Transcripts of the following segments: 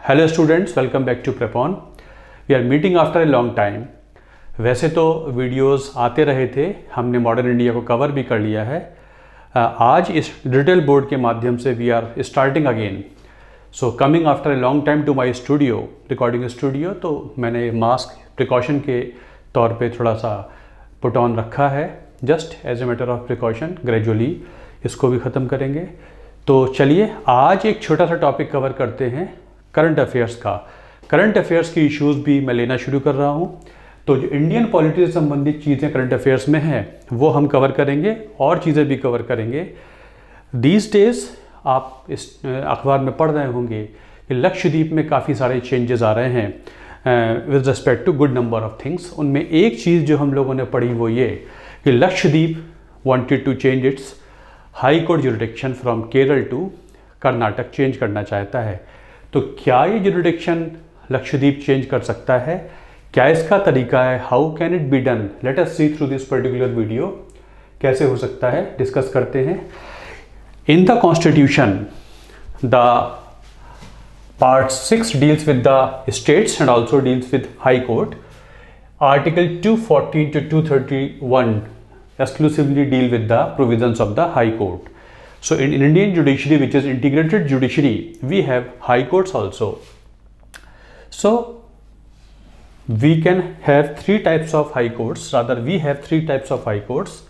Hello students, welcome back to Prepon. We are meeting after a long time. वैसे तो videos आते रहे थे, हमने मॉडर्न इंडिया को कवर भी कर लिया है। आज इस डिजिटल बोर्ड के माध्यम से we are starting again. So coming after a long time to my studio, recording studio, तो मैंने मास्क प्रिकॉशन के तौर पे थोड़ा सा पुट ऑन रखा है, just as a matter of precaution. Gradually इसको भी ख़त्म करेंगे। तो चलिए आज एक छोटा सा टॉपिक कवर करते हैं करंट अफेयर्स का। करंट अफेयर्स की इश्यूज़ भी मैं लेना शुरू कर रहा हूँ। तो जो इंडियन पॉलिटिक्स से संबंधित चीज़ें करंट अफेयर्स में हैं वो हम कवर करेंगे और चीज़ें भी कवर करेंगे। दीज डेज आप इस अखबार में पढ़ रहे होंगे कि लक्षद्वीप में काफ़ी सारे चेंजेस आ रहे हैं with respect to good number of things. उनमें एक चीज़ जो हम लोगों ने पढ़ी वो ये कि Lakshadweep wanted to change its high court jurisdiction from Kerala to Karnataka, change करना चाहता है। तो क्या ये जुरिडिक्शन लक्षद्वीप चेंज कर सकता है? क्या इसका तरीका है? How can it be done? Let us see through this particular video. कैसे हो सकता है डिस्कस करते हैं। In the constitution the part 6 deals with the states and also deals with high court. Article 214 to 231 exclusively deal with the provisions of the High Court. So in Indian judiciary, which is integrated judiciary, we have high courts also. So we can have three types of high courts, rather we have three types of high courts.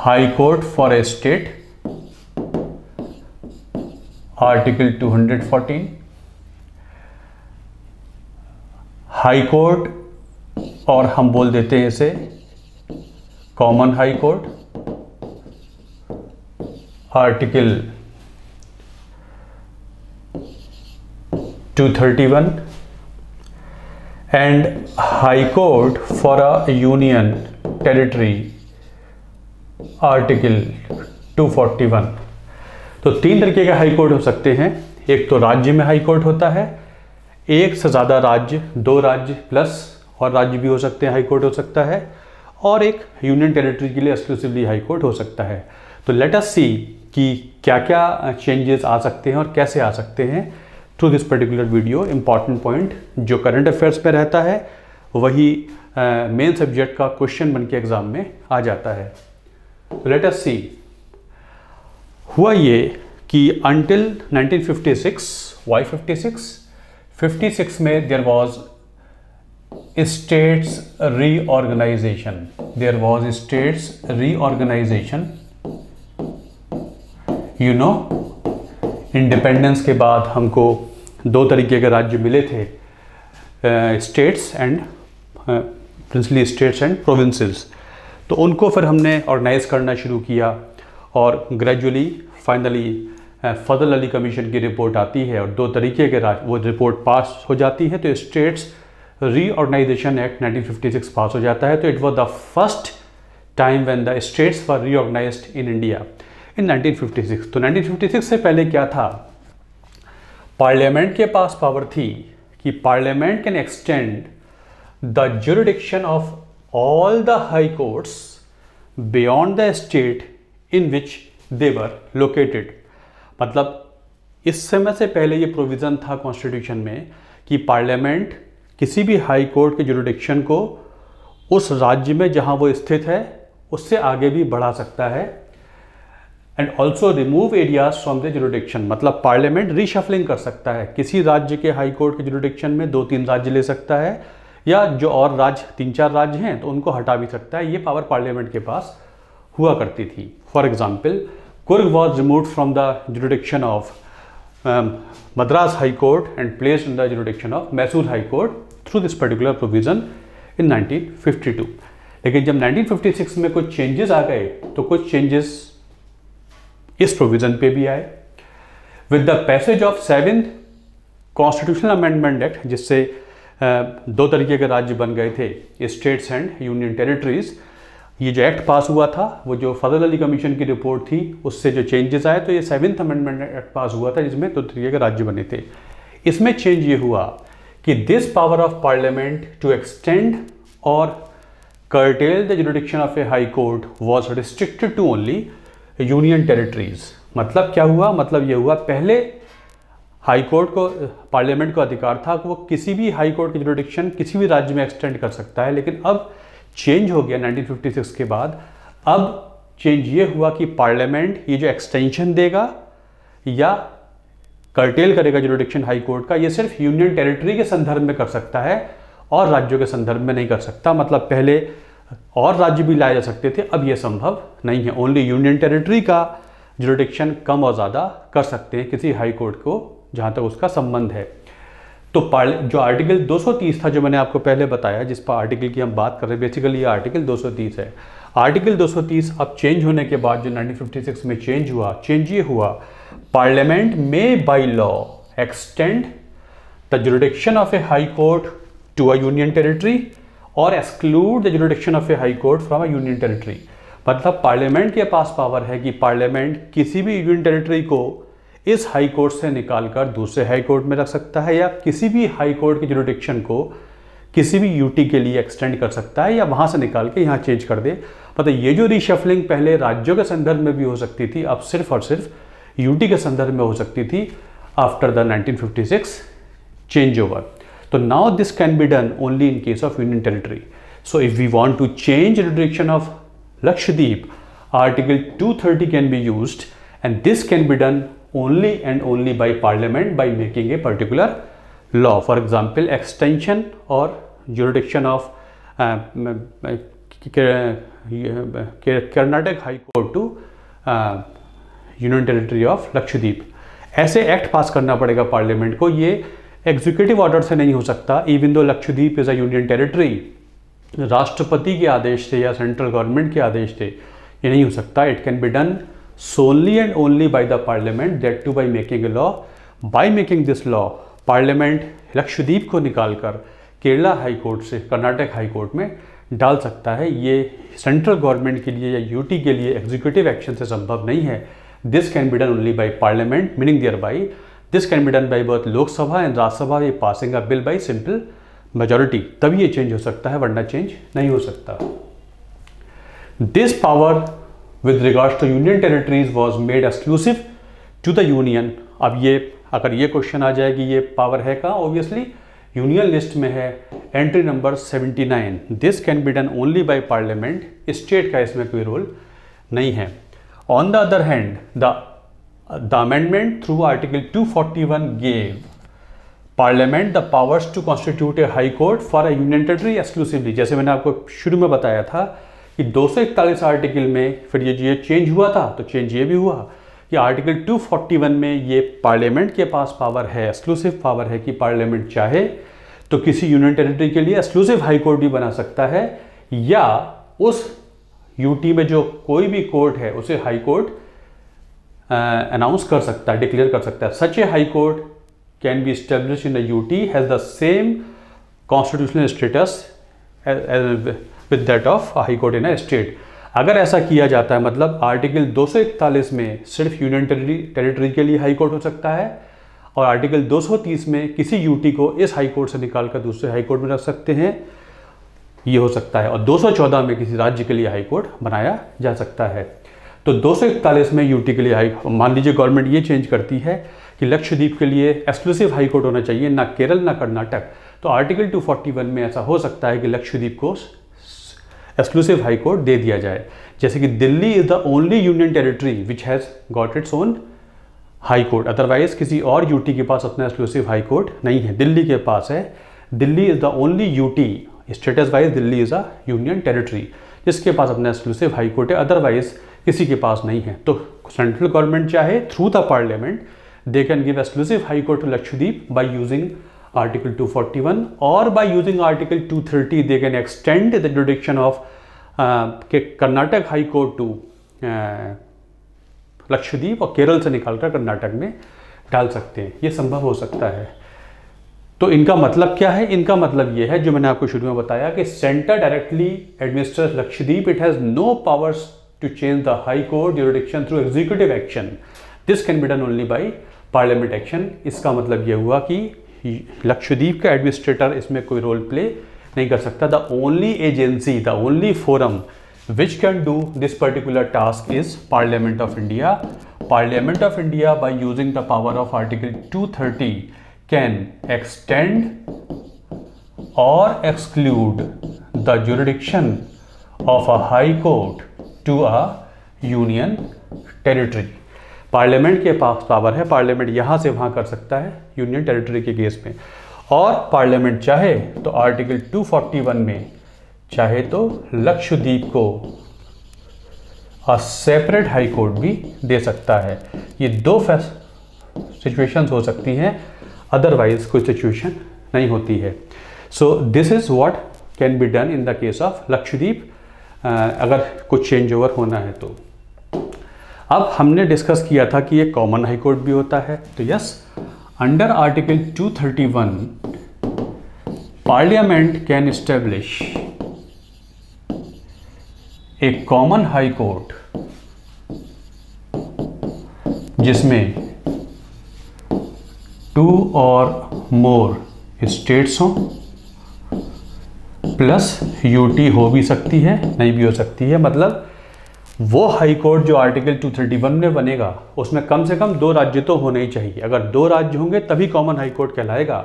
High court for a state, article 214. High court और हम बोल देते हैं इसे common high court, article 231, and high court for a union territory, article 241। तो तीन तरीके के हाई कोर्ट हो सकते हैं। एक तो राज्य में हाई कोर्ट होता है, एक से ज़्यादा राज्य, दो राज्य प्लस और राज्य भी हो सकते हैं, हाई कोर्ट हो सकता है, और एक यूनियन टेरिटरी के लिए एक्सक्लूसिवली हाई कोर्ट हो सकता है। तो लेट अस सी कि क्या क्या चेंजेस आ सकते हैं और कैसे आ सकते हैं through this particular video. Important point जो करंट अफेयर्स पे रहता है वही मेन सब्जेक्ट का क्वेश्चन बन के एग्जाम में आ जाता है। Let us see. हुआ ये कि अंटिल 1956, वाई 56 में there was states reorganization. There was states reorganization. You know, independence के बाद हमको दो तरीके के राज्य मिले थे, states and princely states and provinces. तो उनको फिर हमने ऑर्गेनाइज करना शुरू किया और gradually finally Fazal Ali commission की रिपोर्ट आती है और दो तरीके के वो रिपोर्ट पास हो जाती है। तो स्टेट्स रीऑर्गेनाइजेशन एक्ट 1956 पास हो जाता है। तो it was the first time when the states were reorganised in India in 1956। तो 1956 से पहले क्या था? पार्लियामेंट के पास पावर थी कि parliament can extend the jurisdiction of all the high courts beyond the state in which they were located. मतलब इस समय से पहले ये प्रोविज़न था कॉन्स्टिट्यूशन में कि पार्लियामेंट किसी भी हाई कोर्ट के जुरिडिक्शन को उस राज्य में जहां वो स्थित है उससे आगे भी बढ़ा सकता है, and also remove areas from the jurisdiction. मतलब पार्लियामेंट रीशफलिंग कर सकता है, किसी राज्य के हाई कोर्ट के जुरिडिक्शन में 2-3 राज्य ले सकता है, या जो और राज्य 3-4 राज्य हैं तो उनको हटा भी सकता है। ये पावर पार्लियामेंट के पास हुआ करती थी। For example, Coorg was removed from the jurisdiction of Madras High Court and placed in the jurisdiction of Mysore High Court through this particular provision in 1952। लेकिन जब 1956 में कुछ चेंजेस आ गए तो कुछ चेंजेस इस प्रोविज़न पे भी आए। With the passage of 7th constitutional amendment act, जिससे दो तरीके के राज्य बन गए थे, स्टेट्स एंड यूनियन टेरिटरीज। ये जो एक्ट पास हुआ था, वो जो फजल अली कमीशन की रिपोर्ट थी उससे जो चेंजेस आए, तो ये 7th अमेंडमेंट एक्ट पास हुआ था जिसमें दो तरीके के राज्य बने थे। इसमें चेंज ये हुआ कि this power of parliament to extend और curtail the jurisdiction of a high court was restricted to only union territories. मतलब क्या हुआ, मतलब ये हुआ पहले हाई कोर्ट को, पार्लियामेंट को अधिकार था कि वो किसी भी हाई कोर्ट की जुरिडिक्शन किसी भी राज्य में एक्सटेंड कर सकता है, लेकिन अब चेंज हो गया 1956 के बाद। अब चेंज ये हुआ कि पार्लियामेंट ये जो एक्सटेंशन देगा या कर्टेल करेगा जुरिडिक्शन हाई कोर्ट का, ये सिर्फ यूनियन टेरिटरी के संदर्भ में कर सकता है और राज्यों के संदर्भ में नहीं कर सकता। मतलब पहले और राज्य भी लाए जा सकते थे, अब ये संभव नहीं है। ओनली यूनियन टेरिटरी का जुरिडिक्शन कम और ज़्यादा कर सकते हैं किसी हाई कोर्ट को, जहाँ तक उसका संबंध है। तो जो आर्टिकल 230 था, जो मैंने आपको पहले बताया, जिस पर आर्टिकल की हम बात कर रहे हैं, बेसिकली ये आर्टिकल 230 है। आर्टिकल 230 अब चेंज होने के बाद जो 1956 में चेंज हुआ, चेंज ये हुआ, पार्लियामेंट में by law extend the jurisdiction of a high court to a union territory और exclude the jurisdiction of a high court from a union territory. मतलब पार्लियामेंट के पास पावर है कि पार्लियामेंट किसी भी यूनियन टेरिटरी को इस हाई कोर्ट से निकालकर दूसरे हाई कोर्ट में रख सकता है, या किसी भी हाई कोर्ट की जुरिडिक्शन को किसी भी यूटी के लिए एक्सटेंड कर सकता है, या वहाँ से निकाल के यहाँ चेंज कर दे। मतलब ये जो रीशफलिंग पहले राज्यों के संदर्भ में भी हो सकती थी, अब सिर्फ और सिर्फ यूटी के संदर्भ में हो सकती थी आफ्टर द 1956 चेंज ओवर। तो now this can be done only in case of union territory. So if we want to change jurisdiction of Lakshadweep, Article 230 can be used, and this can be done only and only by Parliament by making a particular law. For example, extension or jurisdiction of Karnataka High Court to Union Territory of Lakshadweep. ऐसे act पास करना पड़ेगा parliament को, ये executive order से नहीं हो सकता। Even though Lakshadweep is a union territory, राष्ट्रपति के आदेश से या सेंट्रल गवर्नमेंट के आदेश से ये नहीं हो सकता। It can be done solely and only by the parliament, that too by making a law. By making this law, parliament Lakshadweep को निकालकर केरला हाई कोर्ट से कर्नाटक हाई कोर्ट में डाल सकता है। ये सेंट्रल गवर्नमेंट के लिए या यूटी के लिए एग्जीक्यूटिव एक्शन से संभव नहीं है। This can be done only by parliament, meaning thereby this can be done by both Lok Sabha and Rajya Sabha ये passing a bill by simple majority, तभी ये चेंज हो सकता है, वरना चेंज नहीं हो सकता। This power with regards to union territories was made exclusive to the union. अब ये अगर ये क्वेश्चन आ जाए कि ये पावर है कहाँ, ऑब्वियसली यूनियन लिस्ट में है, entry number 79। This can be done only by parliament, state का इसमें कोई रोल नहीं है। On the other hand the amendment through article 241 gave parliament the powers to constitute a high court for a union territory exclusively. जैसे मैंने आपको शुरू में बताया था कि 241 आर्टिकल में फिर ये चेंज हुआ था, तो चेंज ये भी हुआ कि आर्टिकल 241 में ये पार्लियामेंट के पास पावर है, एक्सक्लूसिव पावर है कि पार्लियामेंट चाहे तो किसी यूनियन टेरिटरी के लिए एक्सक्लूसिव हाई कोर्ट भी बना सकता है, या उस यूटी में जो कोई भी कोर्ट है उसे हाई कोर्ट अनाउंस कर सकता है, डिक्लेयर कर सकता है। Such a high court can be established in a UT has the same constitutional status with that of a high court in a state। अगर ऐसा किया जाता है, मतलब आर्टिकल 241 में सिर्फ यूनियन टेरिटरी के लिए हाई कोर्ट हो सकता है, और आर्टिकल 230 में किसी यूटी को इस हाई कोर्ट से निकालकर दूसरे हाई कोर्ट में रख सकते हैं, ये हो सकता है। और 214 में किसी राज्य के लिए हाई कोर्ट बनाया जा सकता है। तो 241 में यूटी के लिए मान लीजिए गवर्नमेंट ये चेंज करती है कि लक्षद्वीप के लिए एक्सक्लूसिव हाई कोर्ट होना चाहिए, ना केरल ना कर्नाटक, तो आर्टिकल 241 में ऐसा हो सकता है कि लक्षद्वीप को एक्सक्लूसिव हाई कोर्ट दे दिया जाए। जैसे कि Delhi is the only union territory which has got its own high court, otherwise किसी और यूटी के पास अपना एक्सक्लूसिव हाई कोर्ट नहीं है, दिल्ली के पास है। Delhi is the only UT, status wise Delhi is a union territory जिसके पास अपना एक्सक्लूसिव हाई कोर्ट है, अदरवाइज किसी के पास नहीं है। तो सेंट्रल गवर्नमेंट चाहे through the parliament they can give exclusive high court to Lakshadweep by using article 241, or by using article 230 they can extend the jurisdiction of Karnataka high court to Lakshadweep, और केरल से निकालकर कर्नाटक में डाल सकते हैं। ये संभव हो सकता है। तो इनका मतलब क्या है? इनका मतलब ये है जो मैंने आपको शुरू में बताया कि centre directly administers Lakshadweep, it has no powers to change the high court jurisdiction through executive action. This can be done only by parliament action. इसका मतलब यह हुआ कि लक्षद्वीप का एडमिनिस्ट्रेटर इसमें कोई रोल प्ले नहीं कर सकता। The only agency, the only forum which can do this particular task is Parliament of India. Parliament of India, by using the power of Article 230, can extend or exclude the jurisdiction of a high court to a union territory. Parliament के पास power है, parliament यहाँ से वहाँ कर सकता है union territory के केस में, और पार्लियामेंट चाहे तो आर्टिकल 241 में चाहे तो लक्षद्वीप को सेपरेट हाई कोर्ट भी दे सकता है। ये दो सिचुएशंस हो सकती हैं, अदरवाइज कोई सिचुएशन नहीं होती है। So this is what can be done in the case of Lakshadweep, अगर कुछ चेंज ओवर होना है तो। अब हमने डिस्कस किया था कि एक कॉमन हाई कोर्ट भी होता है, तो yes, under article 231 parliament can establish A common high court जिसमें 2 और मोर स्टेट्स हों, प्लस यूटी हो भी सकती है, नहीं भी हो सकती है। मतलब वो हाई कोर्ट जो आर्टिकल 231 में बनेगा उसमें कम से कम 2 राज्य तो होने ही चाहिए। अगर 2 राज्य होंगे तभी कॉमन हाई कोर्ट कहलाएगा।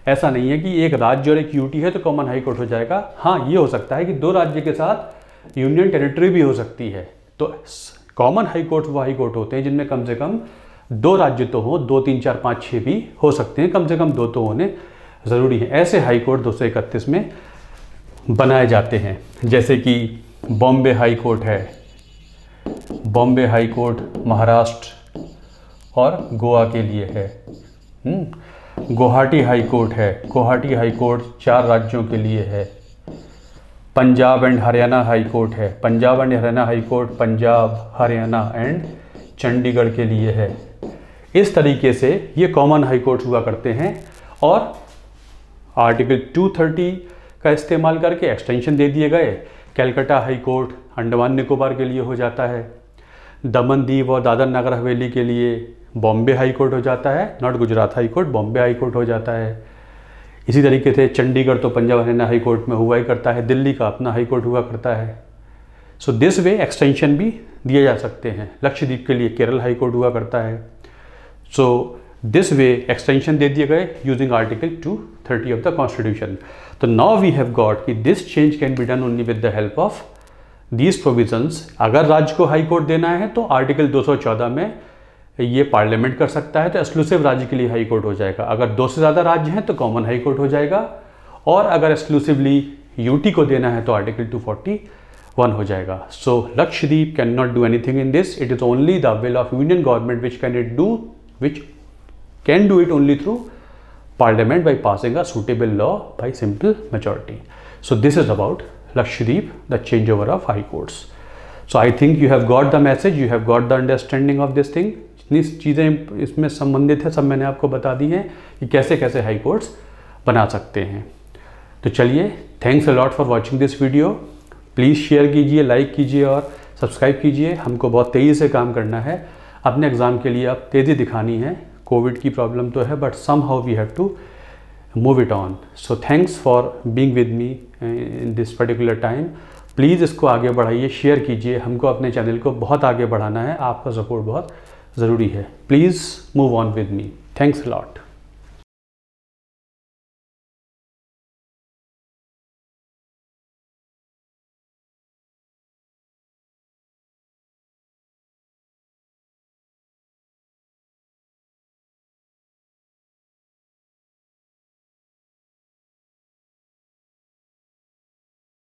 ऐसा नहीं है कि एक राज्य और एक यूटी है तो कॉमन हाई कोर्ट हो जाएगा। हाँ, ये हो सकता है कि 2 राज्य के साथ यूनियन टेरिटरी भी हो सकती है। तो कॉमन हाई कोर्ट वो हाई कोर्ट होते हैं जिनमें कम से कम 2 राज्य तो हो, 2, 3, 4, 5, 6 भी हो सकते हैं, कम से कम 2 तो होने ज़रूरी है। ऐसे हाई कोर्ट 231 में बनाए जाते हैं, जैसे कि बॉम्बे हाई कोर्ट है, बॉम्बे हाई कोर्ट महाराष्ट्र और गोवा के लिए है। गुवाहाटी हाई कोर्ट है, गुवाहाटी हाई कोर्ट 4 राज्यों के लिए है। Punjab and Haryana high court है, Punjab and Haryana high court Punjab, Haryana and Chandigarh के लिए है। इस तरीके से ये कॉमन हाई कोर्ट हुआ करते हैं, और आर्टिकल 230 का इस्तेमाल करके एक्सटेंशन दे दिए गए। कलकत्ता हाई कोर्ट अंडमान निकोबार के लिए हो जाता है, दमन दीव और दादर नगर हवेली के लिए बॉम्बे हाई कोर्ट हो जाता है, not Gujarat high court, Bombay high court हो जाता है। इसी तरीके से चंडीगढ़ तो पंजाब हरियाणा हाई कोर्ट में हुआ ही करता है, दिल्ली का अपना हाई कोर्ट हुआ करता है। सो दिस वे एक्सटेंशन भी दिए जा सकते हैं। लक्षद्वीप के लिए केरल हाई कोर्ट हुआ करता है। सो दिस वे एक्सटेंशन दे दिए गए using article 230 of the constitution. तो नाउ वी हैव गॉट कि this change can be done only with the help of these provisions. अगर राज्य को हाई कोर्ट देना है तो आर्टिकल 214 में ये पार्लियामेंट कर सकता है, तो एक्सक्लूसिव राज्य के लिए हाई कोर्ट हो जाएगा। अगर 2 से ज़्यादा राज्य हैं तो कॉमन हाई कोर्ट हो जाएगा, और अगर एक्सक्लूसिवली यूटी को देना है तो आर्टिकल 241 हो जाएगा। So Lakshadweep can not do anything in this, it is only the will of union government which can do it only through Parliament by passing a suitable law by simple majority. So this is about Lakshadweep, the changeover of high courts. So I think you have got the message, you have got the understanding of this thing. जितनी चीज़ें इसमें संबंधित है सब मैंने आपको बता दी हैं कि कैसे कैसे हाई कोर्ट्स बना सकते हैं। तो चलिए, thanks a lot for watching this video. Please share कीजिए, लाइक कीजिए और सब्सक्राइब कीजिए। हमको बहुत तेज़ी से काम करना है, अपने एग्ज़ाम के लिए अब तेज़ी दिखानी है। कोविड की प्रॉब्लम तो है, but somehow we have to move it on. So thanks for being with me in this particular time. Please इसको आगे बढ़ाइए, शेयर कीजिए। हमको अपने चैनल को बहुत आगे बढ़ाना है, आपका सपोर्ट बहुत ज़रूरी है। Please move on with me. Thanks a lot.